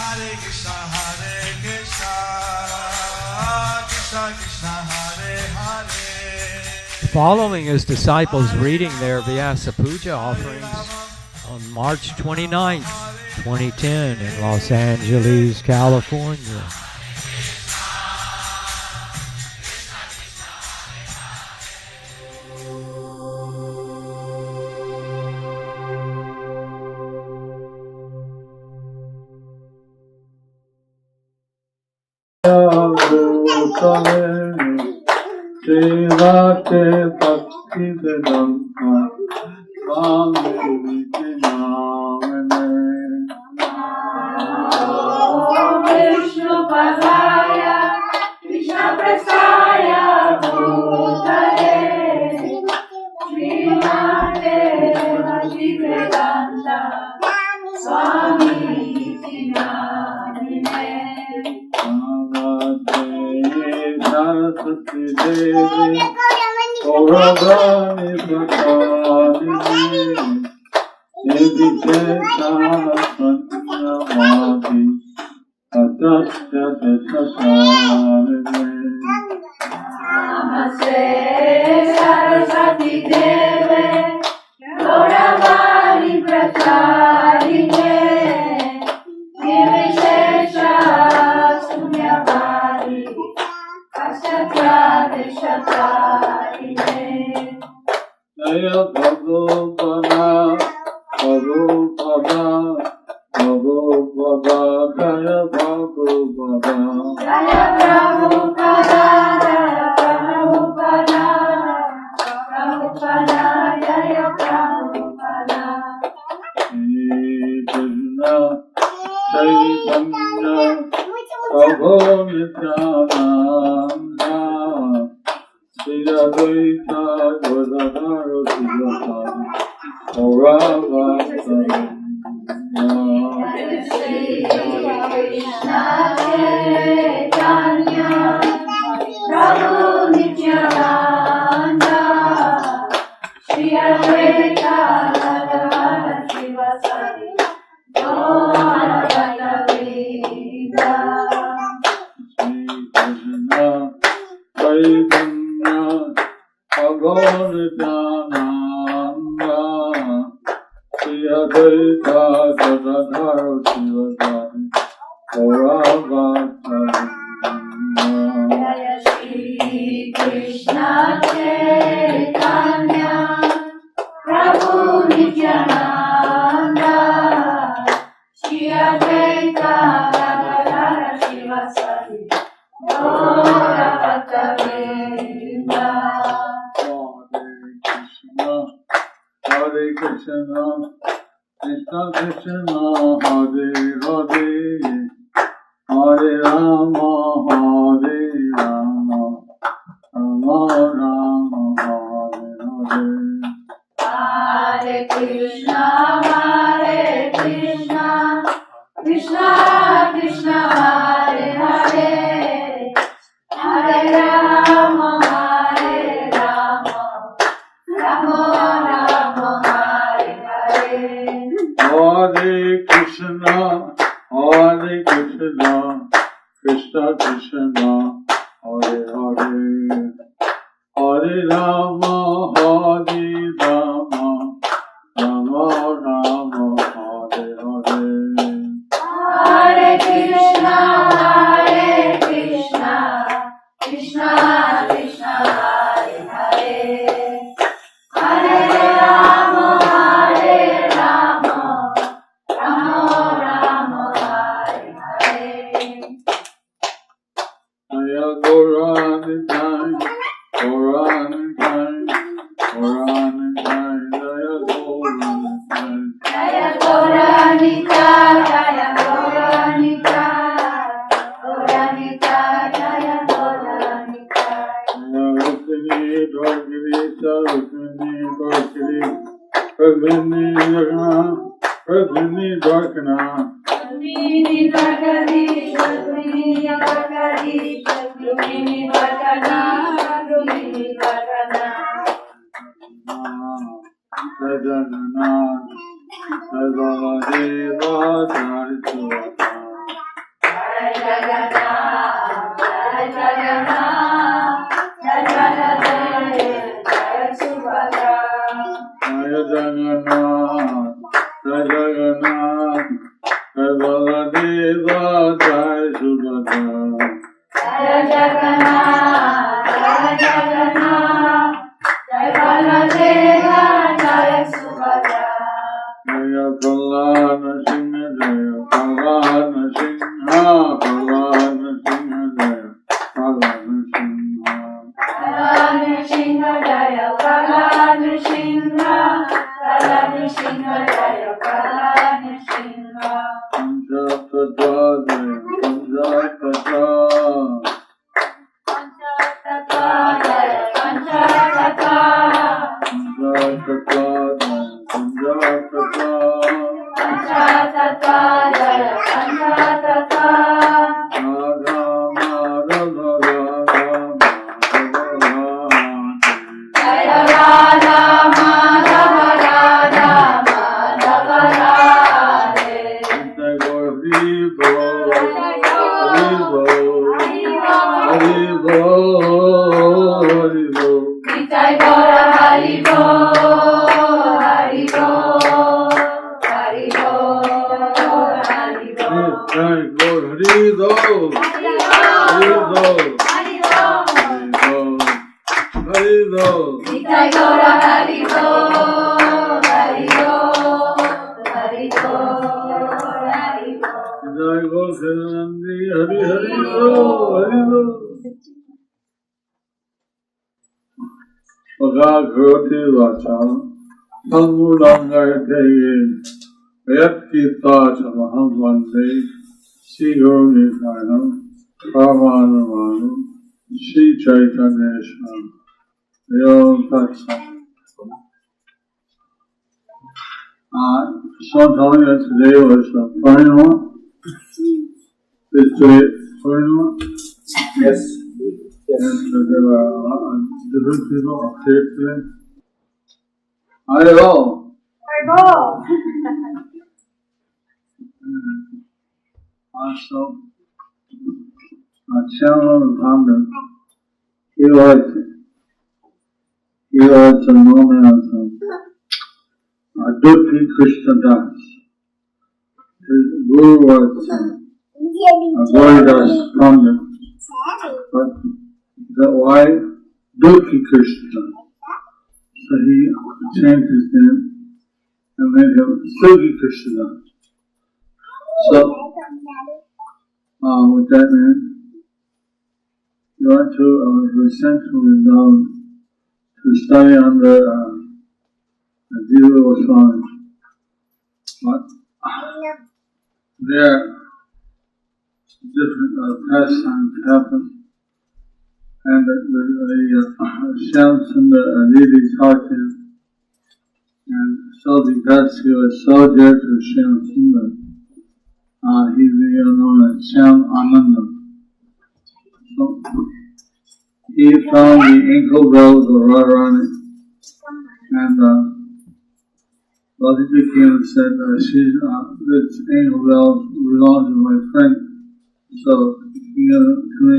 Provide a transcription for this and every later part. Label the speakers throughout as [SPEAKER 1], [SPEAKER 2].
[SPEAKER 1] Hare Krishna, Krishna Krishna, Hare Hare.
[SPEAKER 2] Following his disciples reading their Vyasa Puja offerings on March 29th, 2010 in Los Angeles, California.
[SPEAKER 3] Devate Bhakti Vedanta Swami
[SPEAKER 4] Vishnu Padaya Krishna Prasaya Bhutale Srimate Bhakti Vedanta Swami Namine
[SPEAKER 3] Saraswati Devi Gauravani Prakadini Devi Jeta Satyavadi Atasya Dashasarini
[SPEAKER 4] Namaste Saraswati Devi Gauravani Prakadini Nirvishesha Sunyavadi
[SPEAKER 3] Jaya Prabhupada, Prabhupada, Prabhupada, Jaya Prabhupada.
[SPEAKER 4] Jaya Prabhupada, Prabhupada, Prabhupada, Jaya Prabhupada.
[SPEAKER 3] Chaitanya, Prabhu Nityananda, Shri Advaita Gadadhara Sivasadi, Gauravasana.
[SPEAKER 4] Shri Krishna Chaitanya, Prabhu Nityananda, Shri Advaita Gadadhara Sivasadi, Gauravasana.
[SPEAKER 3] Chaitanya, Prabhu Nityananda, Shri Advaita Gadadhara Sivasadi, Gauravasana.
[SPEAKER 4] Jaya Shri Krishna Chaitanya, Prabhu Nityananda, Shri Advaita Gadadhara Sivasadi, Gauravasana.
[SPEAKER 3] Hare Krishna, Krishna Krishna, Hare Hare, Hare Rama, Hare Rama, Rama Rama, Hare Hare.
[SPEAKER 4] Hare Krishna, Krishna Krishna, Hare Hare, Hare Rama, Hare Rama, Rama Rama, Hare Hare.
[SPEAKER 3] Hare Krishna, Krishna Krishna, Hare Hare, Hare Rama, Hare Rama, Rama Rama, Hare Hare.
[SPEAKER 4] Hare Krishna, Krishna Krishna, Hare Hare, Hare Rama, Hare Rama, Rama Rama, Hare Hare.
[SPEAKER 3] Jaya Gauranitai, Gauranitai, Gauranitai, Jaya Gauranitai.
[SPEAKER 4] Jaya Gauranika, Jaya Gauranika, Gauranika, Jaya Gauranika.
[SPEAKER 3] Rukmini, Dwarkini, Rukmini, Dwarkini, Rukmini, Rukmini, Rukmini, Dwarkana.
[SPEAKER 4] Rukmini Dwarkani, Rukmini Dwarkani, Rukmini Dwarkana, Rukmini Dwarkana.
[SPEAKER 3] Sajanana, Sarvadeva Charituvata.
[SPEAKER 4] Jagannath, Jai Jagannath, Jai Baladev, Jai Subhadra.
[SPEAKER 3] Jaya Jagannath, Jai Jagannath, Jai Baladeva, Jai Subhadra.
[SPEAKER 4] Jai Jagannath, Jai Jagannath, Jai Baladeva, Jai Subhadra.
[SPEAKER 3] Jaya Prahlada Singha, Jaya Prahlada Singha, Prahlada Singha, Jaya Prahlada Singha.
[SPEAKER 4] Prahlada Singha, Jaya Prahlada Singha, Prahlada Singha, Jaya Prahlada Singha.
[SPEAKER 3] Panchatattva, Jaya Panchatattva.
[SPEAKER 4] Panchatattva, Jaya Panchatattva.
[SPEAKER 3] Panchatattva, Panchatattva.
[SPEAKER 4] Panchatattva, Jaya Panchatattva.
[SPEAKER 3] Radha Madhava, Radha Madhava.
[SPEAKER 4] Jaya Radha Madhava, Radha Madhava, Radhe.
[SPEAKER 3] Jai Gaur Hari Bol, Hari Bol, Hari Bol, Hari Bol.
[SPEAKER 4] Jai Gaura Hari Bol, Hari Bol, Hari Bol, Hari Bol.
[SPEAKER 3] Jai Gaur Hari Bol, Hari Bol, Hari Bol, Hari Bol.
[SPEAKER 4] Jai Gaura Hari Bol, Hari Bol, Hari Bol, Hari Bol.
[SPEAKER 3] Jai Gaur Nandi Hari Hari Bol, Hari Bol. Bhagavati Vacha, Samudangayate, Vyakita Samaham Vande, Sigo Nityanam, Brahmanamanu, Sri Chaitanya Swami. Yom Tatsat. So telling us today was Purnima. Is today Purnima?
[SPEAKER 5] Yes.
[SPEAKER 3] And there were different people up here today. Hello. Also, Chairman of London, he was known as Dutti Krishna Das. His guru was Goridas Pandit, but the wife Dutti Krishna. So he changed his name and made him Sugi Krishna. So, with that name, he went to, he was sent to Vrindavan to study under Jiva Swami. But there, different pastimes happened, and the Shyam Sundar Lili taught him, and so because he was so dear to Shyam Sundar, he's known as Shyam Ananda. So, he found the ankle bells of Radharani, and well, he became and said, this ankle bell belongs to my friend, so he gave it to me,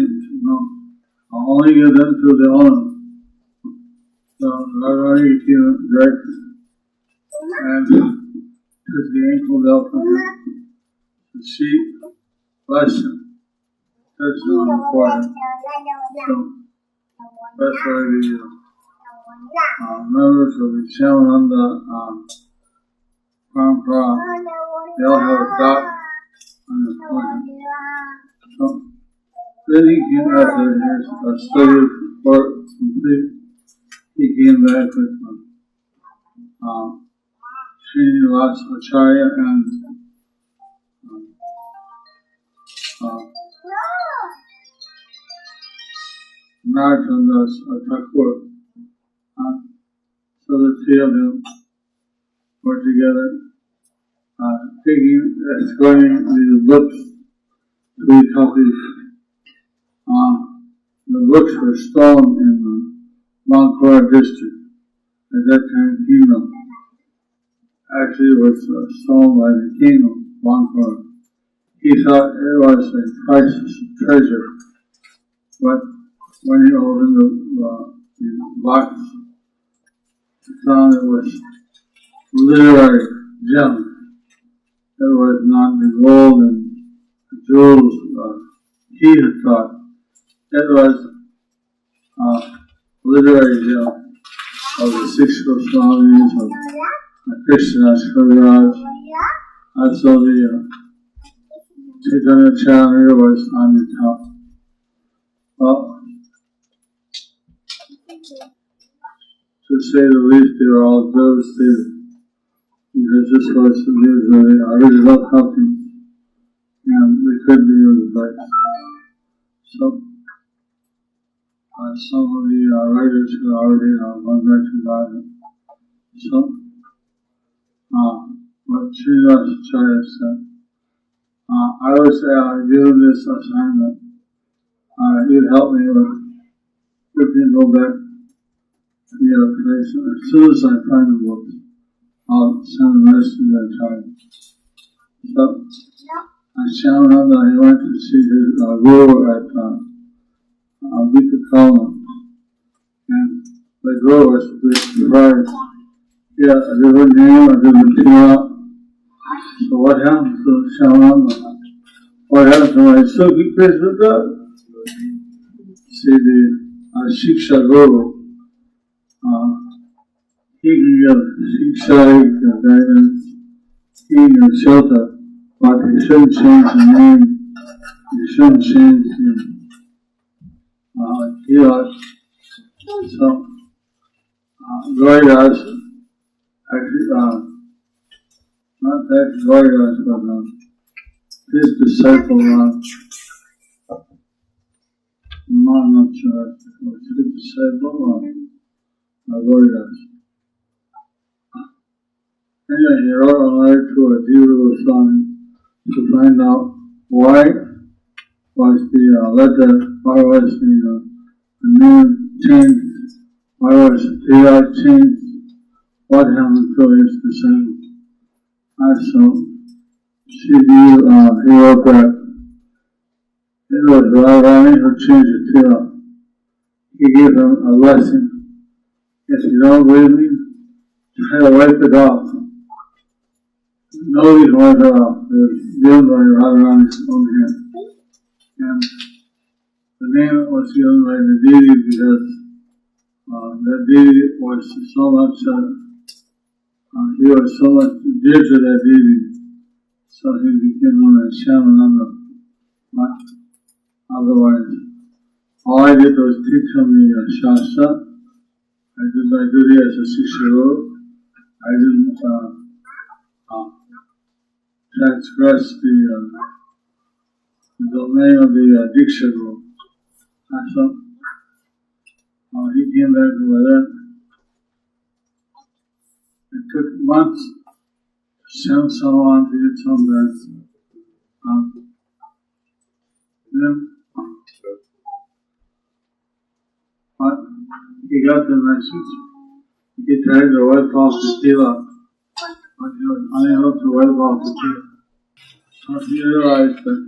[SPEAKER 3] I'll only give them to the owner. So Radharani came directly and took the ankle bell from him. She blessed him, touched him on the forehead. So that's why the members of the Shamananda Parampara, they all have a dot on their forehead. So then he came after his study for complete. He came back with Srinivasa Acharya and Narottam Thakur. So the three of them were together, escorting these books to be copied. The books were stolen in Bankura district at that time, Actually, it was stolen by the king of Bankura. he thought it was a priceless treasure. But when he opened the box, he found it was literary gem. It was not the gold and jewels he had thought. It was literary gem of the six Goswamis, of Krishna's Kaviraj. Also the Chaitanya Charya was on the top. Well, to say the least, they were all devastated because this was the original copy and they couldn't be replaced. So, some of the writers had already gone back to God. So, what Srinivasacharya said, I was given this assignment. You'd help me with flipping go back to the other place. And as soon as I find the books, I'll send the messenger and tell him. So, Shyamananda, he went to see his guru at Bikakalma. And the guru was surprised. Yeah, a different name, a different tina. So what happened to Shyamananda? What happened to my Sukhi Krishna? See, the Shiksha Guru, he can give Shiksha, he can give guidance, he can give shelter, but he shouldn't change the name, he shouldn't change the Hirat. So, Gaudidas, actually, not that Gaudidas, but his disciple, I'm not sure if it was his disciple or Gaudidas. Anyway, he wrote a letter to a Jiva Goswami to find out why was the letter, why was the name changed, why was the Hirat changed, what happened to his disciple. So, he wrote that it was Radharani who changed the Hirat. He gave him a lesson. If you don't believe me, try to wipe it off. Nobody can wipe it off. It was given by Radharani's own hand. And the name was given by the deity because that deity was so much, he was so much dear to that deity. So he became known as Shyamananda. But otherwise, all I did was teach him the Shastra. I did my duty as a Shiksha Guru. I didn't transgress the domain of the Diksha Guru. So he came back with it. It took months to send someone to get some back. Then he got the message. He tried to wipe off the tila, but he was unable to wipe off the tila. So he realized that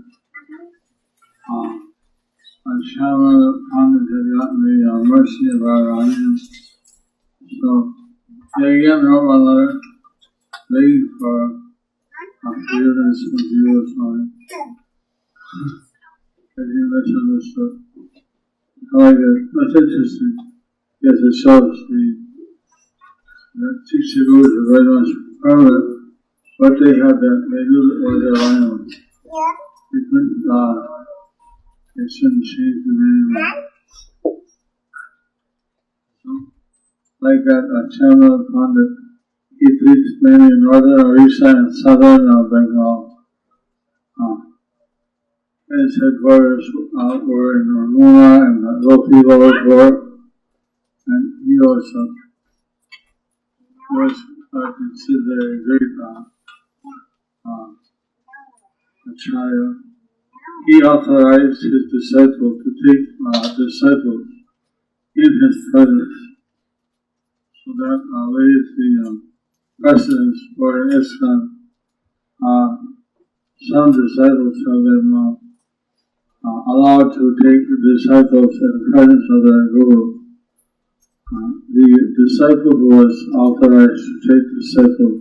[SPEAKER 3] Shyamananda Pandit had gotten the mercy of Radharani. So he again wrote a letter begging for forgiveness from Jiva Goswami. Because he misunderstood. Like that's interesting. Yes, it shows the Shiksha Gurus are very much permanent, but they had that, they knew that was their language. They couldn't, they shouldn't change the name. So, like that, Chairman Pandit, he preached mainly in northern Orissa and southern Bengal. His headquarters were in Ramuna and Gopi Gopur, and he was considered a great acharya. He authorized his disciples to take disciples in his presence, so that lays the precedence for ISKCON some disciples have been allowed to take the disciples in the presence of their Guru. The disciple who was authorized to take disciples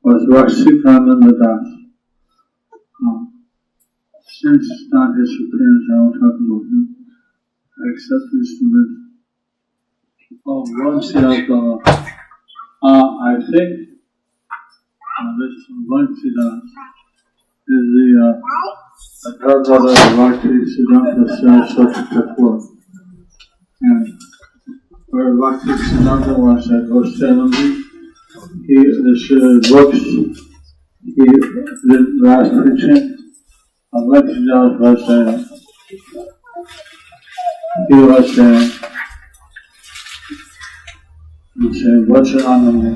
[SPEAKER 3] was Raksikananda Das. Since it's not his appearance, I won't talk about him, except his student. I think this Vansi Das is the grandmother of Bhaktisiddhanta Saraswati Thakur. And where Bhaktisiddhanta was at Goswami, he issued books, he did last preaching. Bhaktisiddhanta Vachanananda.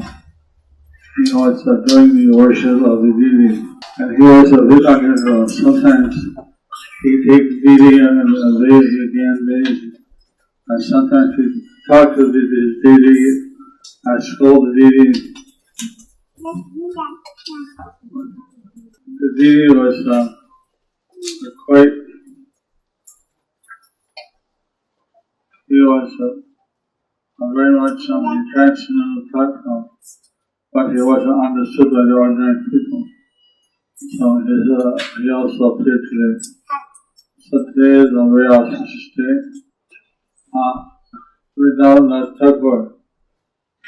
[SPEAKER 3] He was doing the worship of the deity. And he was a bit unusual. Sometimes he takes deity and lazy again, lazy. And sometimes he talks to the deity and scold the deity. The deity was quite, he was very much on the transcendental platform, but he wasn't understood by the ordinary people. So he also appeared today. So today is a very auspicious day. Vrindavan Thakur,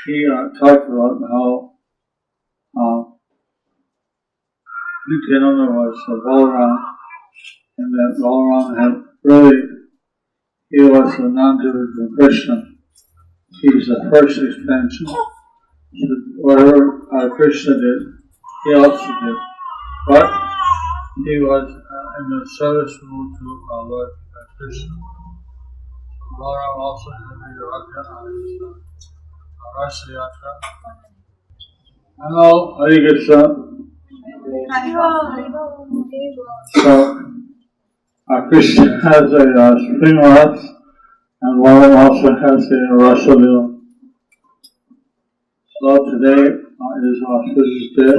[SPEAKER 3] he talked about how Nityananda was Balaram, and that Balaram had really, he was a non-dual Krishna. He's the first expansion. So whatever Krishna did, he also did. But he was in the service role to Lord Krishna. Balaram also did the Rasa Yatra. Hello, Hare Krishna. So, Krishna has a spring rats, and Balaram also has a Rasa Lila. So today is auspicious day.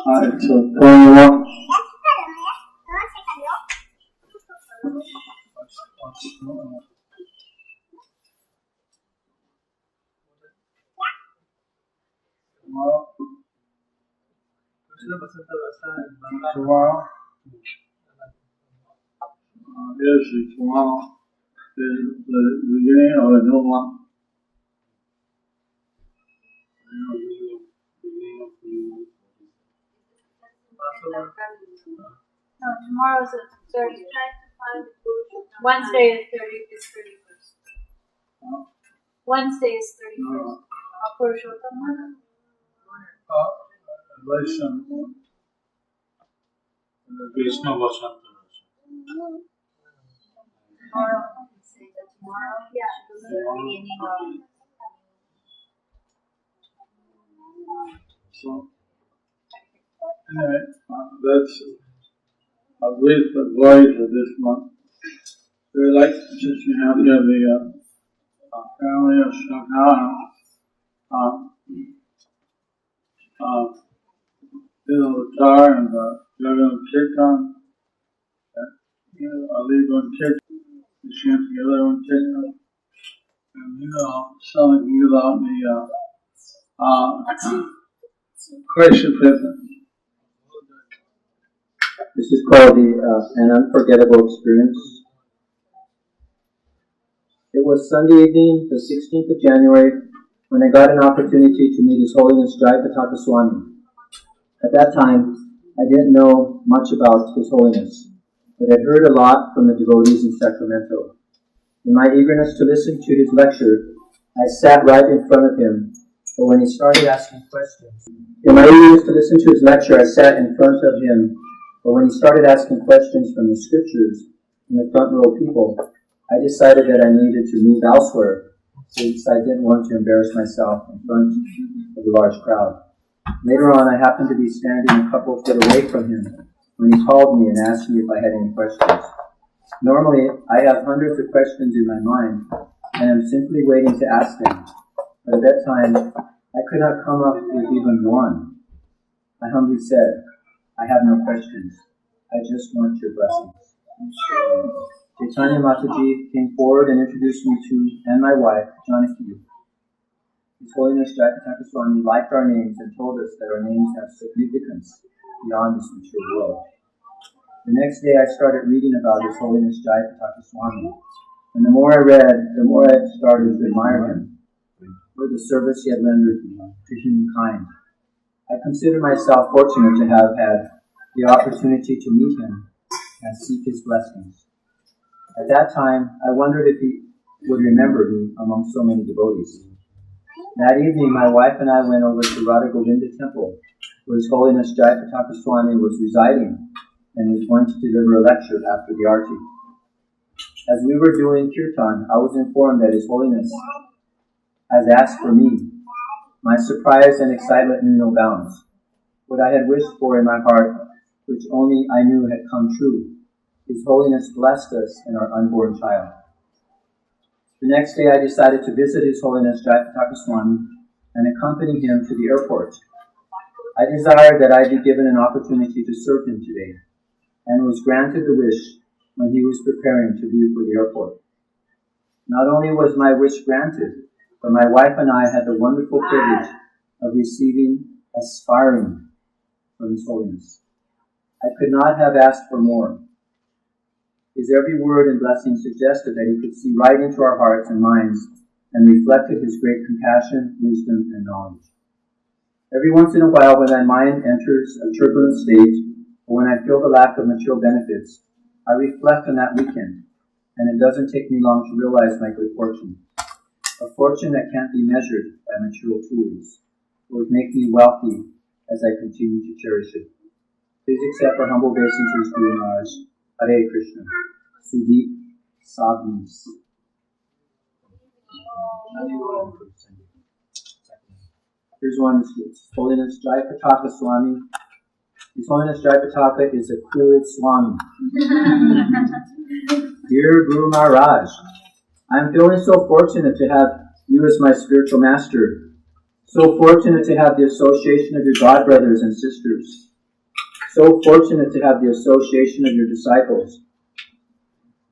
[SPEAKER 3] It's a Purnima. Tomorrow is the beginning of a new month.
[SPEAKER 5] No, tomorrow is the 30th. Wednesday is 31st. Wednesday is 31st. Purushottam.
[SPEAKER 3] Krishna Vasant.
[SPEAKER 5] Tomorrow, yeah, is the beginning of.
[SPEAKER 3] So, anyway, that's a brief advice for this month. We like, since we have here the family of Shakana, the Tar and the Jagan Kirtan, I'll lead one Kirtan, we chant together one Kirtan, and some give out the question paper.
[SPEAKER 6] This is called an unforgettable experience. It was Sunday evening, the 16th of January, when I got an opportunity to meet His Holiness Jayapataka Swami. At that time, I didn't know much about His Holiness, but I'd heard a lot from the devotees in Sacramento. In my eagerness to listen to his lecture, I sat right in front of him, but when he started asking questions, from the scriptures in the front row people, I decided that I needed to move elsewhere, since I didn't want to embarrass myself in front of the large crowd. Later on, I happened to be standing a couple feet away from him when he called me and asked me if I had any questions. Normally, I have hundreds of questions in my mind, and I'm simply waiting to ask them. But at that time, I could not come up with even one. I humbly said, I have no questions. I just want your blessings. Chaitanya Mataji came forward and introduced me to, and my wife, Janaki. His Holiness Jayapataka Swami liked our names and told us that our names have significance beyond this material world. The next day I started reading about His Holiness Jayapataka Swami, and the more I read, the more I started to admire him for the service he had rendered to humankind. I consider myself fortunate to have had the opportunity to meet him and seek his blessings. At that time, I wondered if he would remember me among so many devotees. That evening, my wife and I went over to Radha Govinda Temple, where His Holiness Jayapataka Swami was residing and was going to deliver a lecture after the arti. As we were doing kirtan, I was informed that His Holiness has asked for me. My surprise and excitement knew no bounds. What I had wished for in my heart, which only I knew had come true, His Holiness blessed us and our unborn child. The next day I decided to visit His Holiness Jayapataka Swami and accompany him to the airport. I desired that I be given an opportunity to serve him today, and was granted the wish when he was preparing to leave for the airport. Not only was my wish granted, but my wife and I had the wonderful privilege of receiving aspiring from His Holiness. I could not have asked for more. His every word and blessing suggested that he could see right into our hearts and minds and reflected his great compassion, wisdom, and knowledge. Every once in a while, when my mind enters a turbulent state, or when I feel the lack of material benefits, I reflect on that weekend, and it doesn't take me long to realize my good fortune. A fortune that can't be measured by material tools. It would make me wealthy as I continue to cherish it. Please accept our humble obeisances, Guru Maharaj. Hare Krishna. Sudeep Sabnis. Here's one. His Holiness Jayapataka Swami. His Holiness Jayapataka is a cool Swami. Dear Guru Maharaj, I am feeling so fortunate to have you as my spiritual master. So fortunate to have the association of your godbrothers and sisters. So fortunate to have the association of your disciples.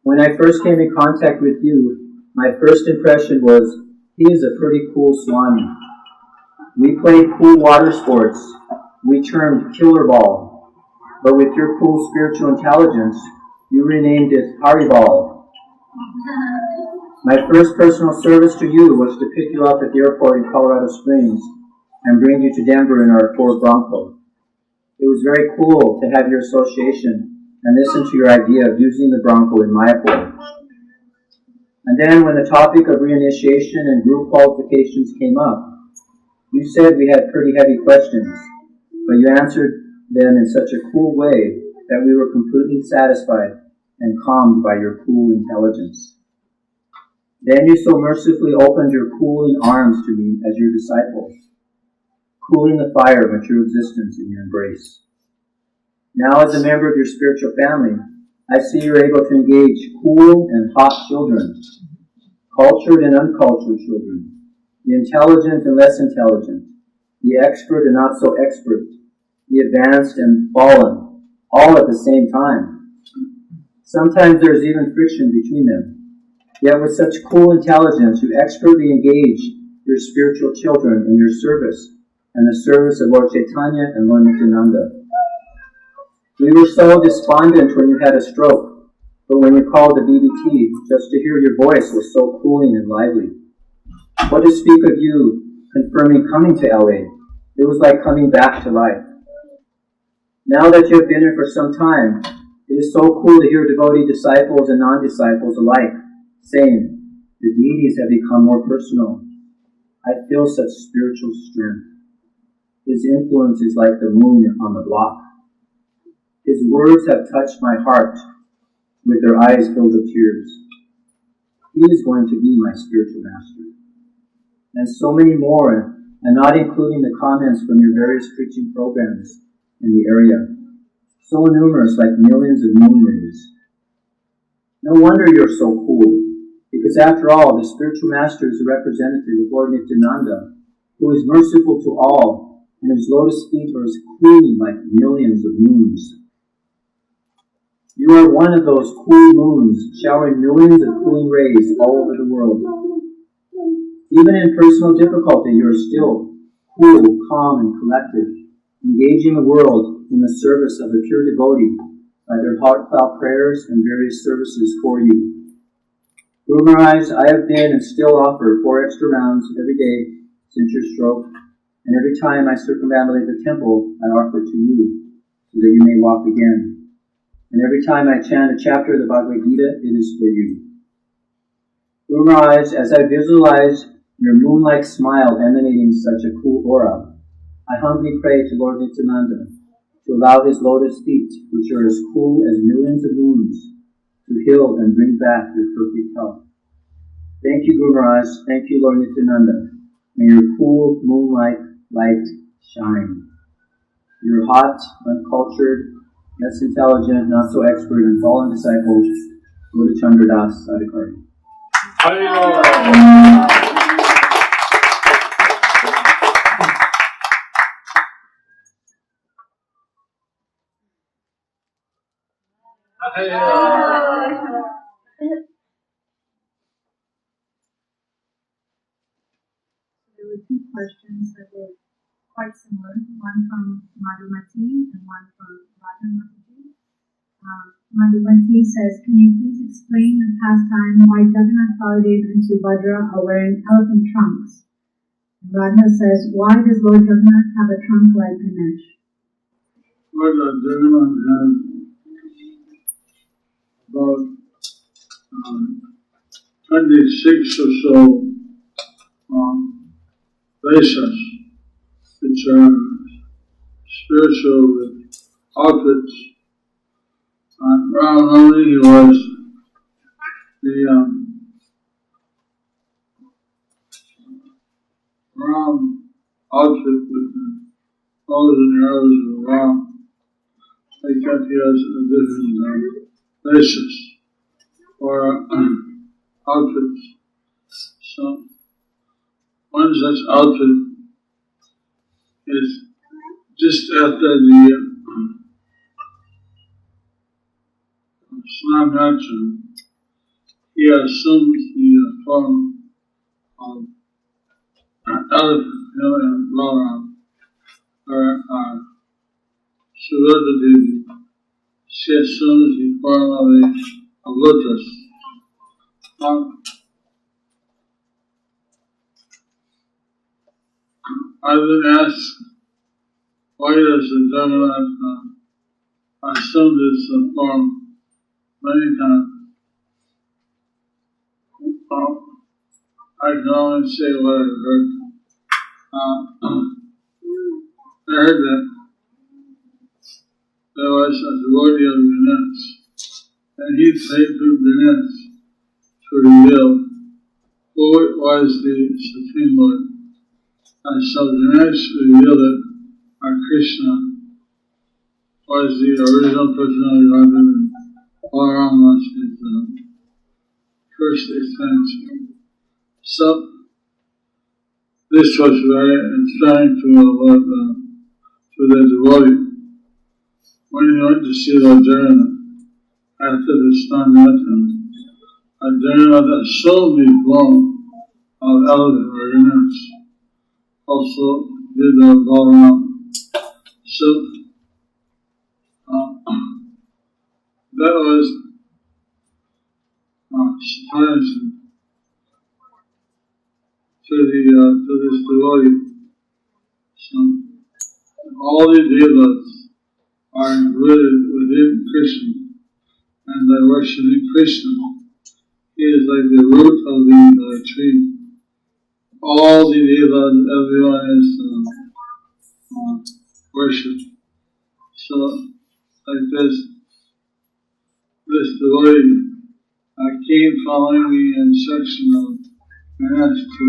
[SPEAKER 6] When I first came in contact with you, my first impression was, he is a pretty cool Swami. We played cool water sports. We termed killer ball. But with your cool spiritual intelligence, you renamed it Haribal. My first personal service to you was to pick you up at the airport in Colorado Springs and bring you to Denver in our Ford Bronco. It was very cool to have your association and listen to your idea of using the Bronco in Mayapur. And then when the topic of reinitiation and group qualifications came up, you said we had pretty heavy questions, but you answered them in such a cool way that we were completely satisfied and calmed by your cool intelligence. Then you so mercifully opened your cooling arms to me as your disciple, cooling the fire of material existence in your embrace. Now, as a member of your spiritual family, I see you're able to engage cool and hot children, cultured and uncultured children, the intelligent and less intelligent, the expert and not so expert, the advanced and fallen, all at the same time. Sometimes there's even friction between them. Yet with such cool intelligence, you expertly engage your spiritual children in your service and the service of Lord Chaitanya and Lord Nityananda. We were so despondent when you had a stroke, but when we called the BBT, just to hear your voice was so cooling and lively. What to speak of you confirming coming to LA? It was like coming back to life. Now that you have been here for some time, it is so cool to hear devotee disciples and non-disciples alike saying, the deities have become more personal. I feel such spiritual strength. His influence is like the moon on the block. His words have touched my heart with their eyes filled with tears. He is going to be my spiritual master. And so many more, and not including the comments from your various preaching programs in the area. So numerous, like millions of moon rays. No wonder you're so cool, because after all, the spiritual master is a representative of Lord Nityananda, who is merciful to all and his lotus feet are as cool like millions of moons. You are one of those cool moons, showering millions of cooling rays all over the world. Even in personal difficulty, you are still cool, calm, and collected, engaging the world in the service of a pure devotee by their heartfelt prayers and various services for you. Guru Maharaj, I have been and still offer 4 extra rounds every day since your stroke, and every time I circumambulate the temple, I offer to you, so that you may walk again. And every time I chant a chapter of the Bhagavad Gita, it is for you. Guru Maharaj, as I visualize your moon-like smile emanating such a cool aura, I humbly pray to Lord Nityananda to allow his lotus feet, which are as cool as millions of moons, to heal and bring back your perfect health. Thank you, Guru Maharaj. Thank you, Lord Nityananda. May your cool moon-like light shine. Your hot, uncultured, less intelligent, not so expert, and fallen disciple, Guru Chandradas Adhikari.
[SPEAKER 5] There were 2 questions that were quite similar, one from Madhumati and one from Radhamati. Madhumati says, can you please explain the pastime why Jagannath Baladev and Subhadra are wearing elephant trunks? And Radha says, why does Lord Jagannath have a trunk like Ganesh?
[SPEAKER 3] Lord Jagannath has about 26 or so Vyasas, which are spiritual outfits. And Ramali was the Ram outfit with the bows and arrows of Ram. Because he has different Vyasas or outfits. So one such outfit is just after the Snam he assumes the form of an elephant, and Balaram, or Subhadra Devi. She assumes the form of a lotus. I've been asked, why does the Jagannath assume this form many times? I can only say what I heard. I heard that there was a devotee of Ganesh, and he prayed to Ganesh to reveal who was the Supreme Lord. And so Ganesh revealed that Krishna was the original personality of God, and Balaram was his first expansion. So this was very inspiring to the devotee. When he went to see Lord Jagannath after the storm met him, Jagannath assumed the form of elephant or Ganesh. Also did the Balaram. So that was surprising to this devotee. So all the devas are included within Krishna, and by worshiping Krishna, he is like the root of the tree. All the devas, everyone is worshipped. So, like this devotee came following the instruction of Ganesh to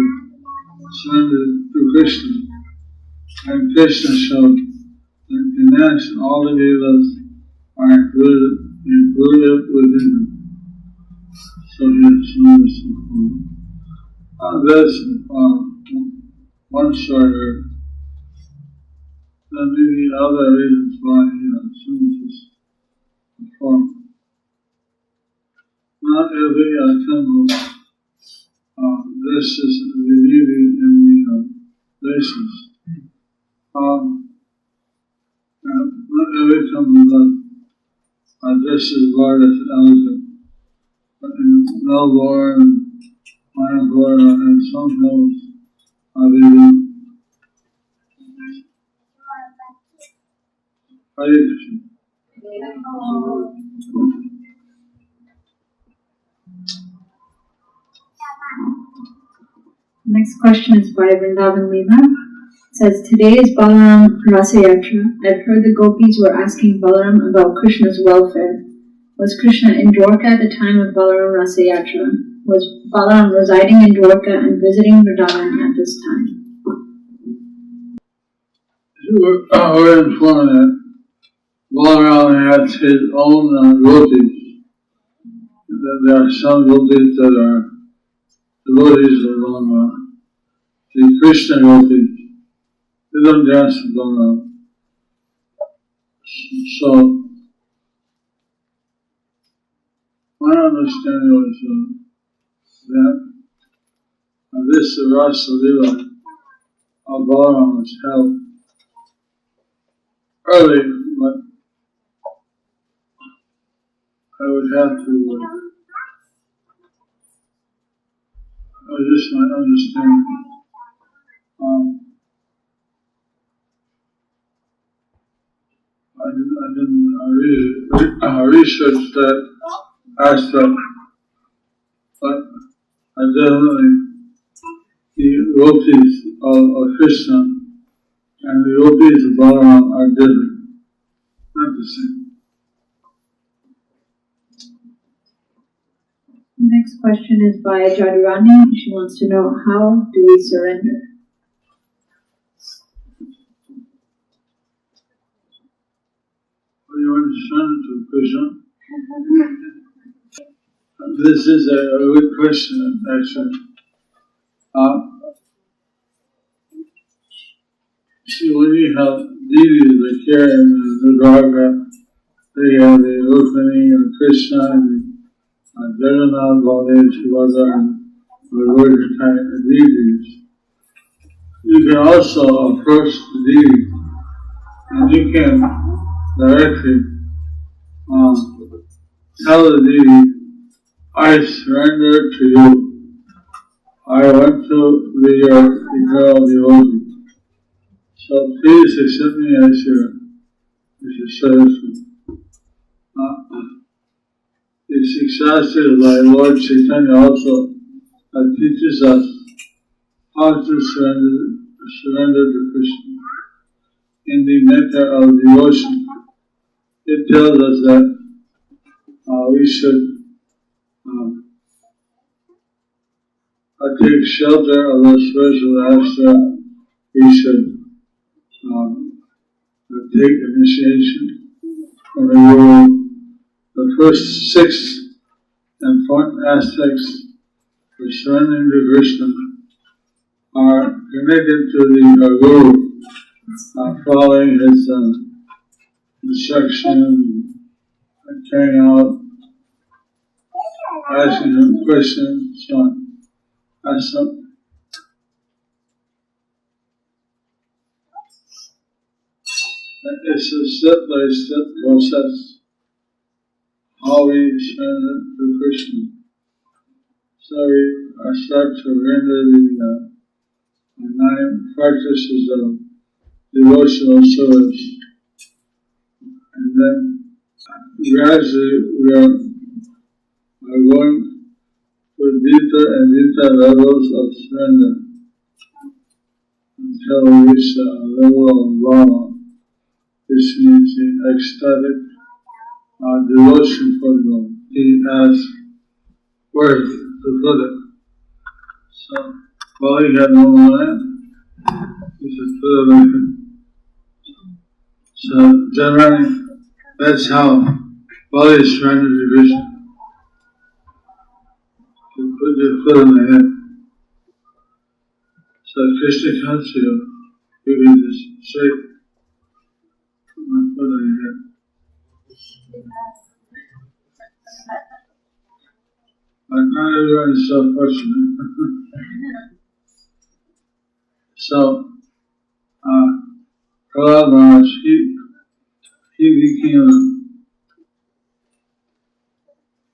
[SPEAKER 3] surrender to Krishna, and Krishna showed that Ganesh and all the devas are included within him. So he has shown this information. That's one story. other reasons why he assumes this form. Not every temple dresses the deity in the laces. Not every temple does dresses Lord as an elephant. But in Melbourne and Mayapur and some hills, they do. Hare Krishna.
[SPEAKER 5] Next question is by Vrindavan Leela. It says, today is Balaram Rasa Yatra. I've heard the gopis were asking Balaram about Krishna's welfare. Was Krishna in Dwarka at the time of Balaram Rasa Yatra? Was Balaram residing in Dwarka and visiting Vrindavan at this time?
[SPEAKER 3] We're informed that Balaram has his own devotees. There are some devotees that are devotees of Balaram. The Krishna devotees, they don't dance with Balaram. So, my understanding was that this Rasa Leela of Balaram was held early, but I would have to, just my understanding. I didn't research that aspect, but I definitely, the devotees of Krishna and the devotees of Balaram are different, not the same.
[SPEAKER 5] Next question is by Jadurani. She wants to know, how do we surrender?
[SPEAKER 3] You want to surrender to Krishna? This is a good question, actually. See, when you have deities like here in the Dwarka, they have the Rukmini and Krishna and Jagannath, Baladev, Subhadra, and the various kind of deities. You can also approach the deity, and you can directly tell the deity, I surrender to you. I want to be your eternal devotee. So please accept me as your servant. The successors like Lord Chaitanya also teaches us how to surrender to Krishna. In the matter of devotion, it tells us that we should take shelter of the spiritual astra. We should take initiation from the Guru. The first 6 important aspects for surrendering to Krishna are connected to the Guru, following his instructions, carrying out, asking him questions, so on. It's a step-by-step process how we surrender to Krishna. So we start to render the 9 practices of devotional service, and then gradually we are going to deeper and deeper levels of surrender until we reach a level of bhava, which means the ecstatic devotion for the Lord. He has words to put it. So, while he had no mind, he said, put it like it. So, generally, that's how Bali surrendered to Krishna. You put your foot in the head. So, Krishna comes to you, you can just shake. put it in. But not everyone is so fortunate. So, Prahlad Maharaj, he became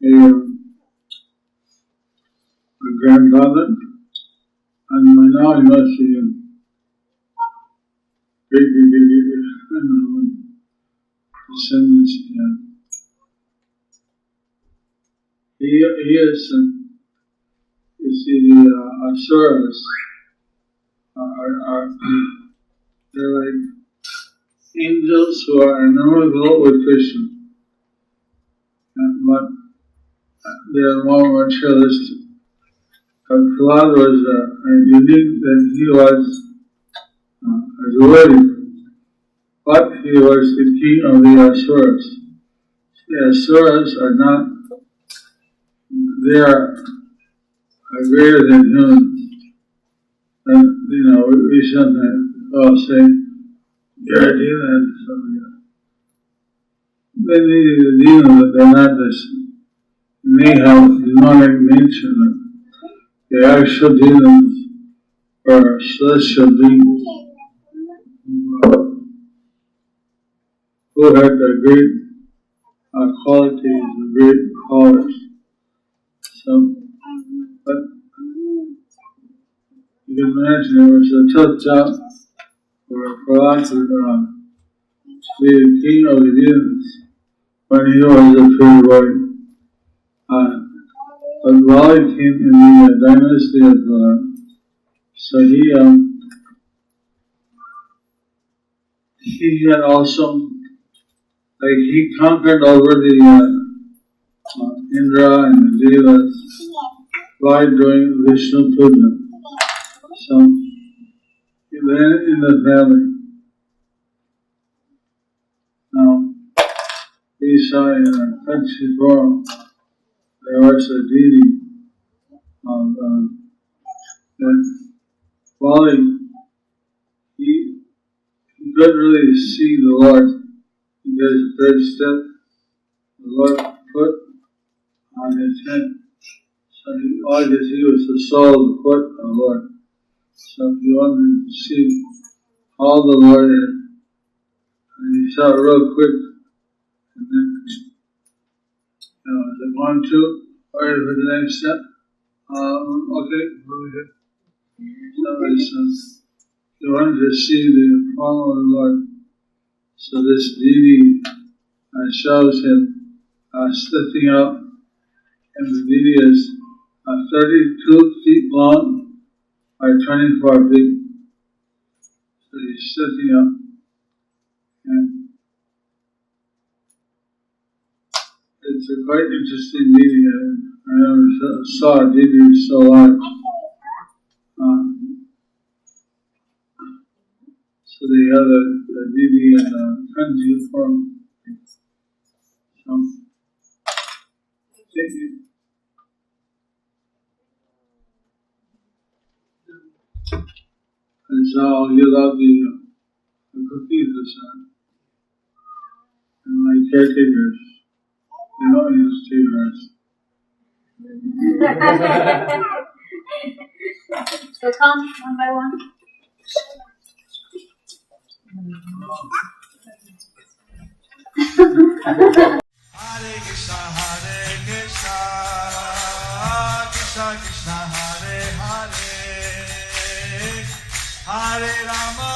[SPEAKER 3] a grandfather, and by now he must be big descendants. He is, you see, the Asuras are they're like angels who are innumerable with Krishna, but they are more materialistic. But Prahlad was unique that he was a devotee, but he was the king of the Asuras. The Asuras are not, they are greater than humans. And, we sometimes say, you're a demon, something else. They may be a demon, but they're not this. They may have demonic nature, but the actual demons are celestial beings who had the great qualities, the great powers. So, but you can imagine it was a tough job for Prahlad to be the king of the demons when he was a free boy. But while he came in the dynasty of Prahlad, so he had also, like he conquered over the Indra and the Devas by doing Vishnu Puja. So, then in the valley, now, we saw in a country forum, there was a deity of that while he couldn't really see the Lord because the third step the Lord put on his head. So all he could see was the sole of the foot of the Lord. So if you wanted to see how the Lord is, and he saw it real quick, and then, the 1, 2, ready for the next step. Okay, over here. So he wanted to see the form of the Lord. So this deity shows him stepping out, and the deity is 32 feet long by 24 feet. So he's stepping up, and it's a quite interesting deity. I never saw a deity so large. So they have a deity in a kanji form. And so I'll give out the cookies this time. And my caretakers, they don't use tea
[SPEAKER 5] So come one by one.
[SPEAKER 1] Hare Krishna, Krishna Krishna, Hare Hare, Hare Rama,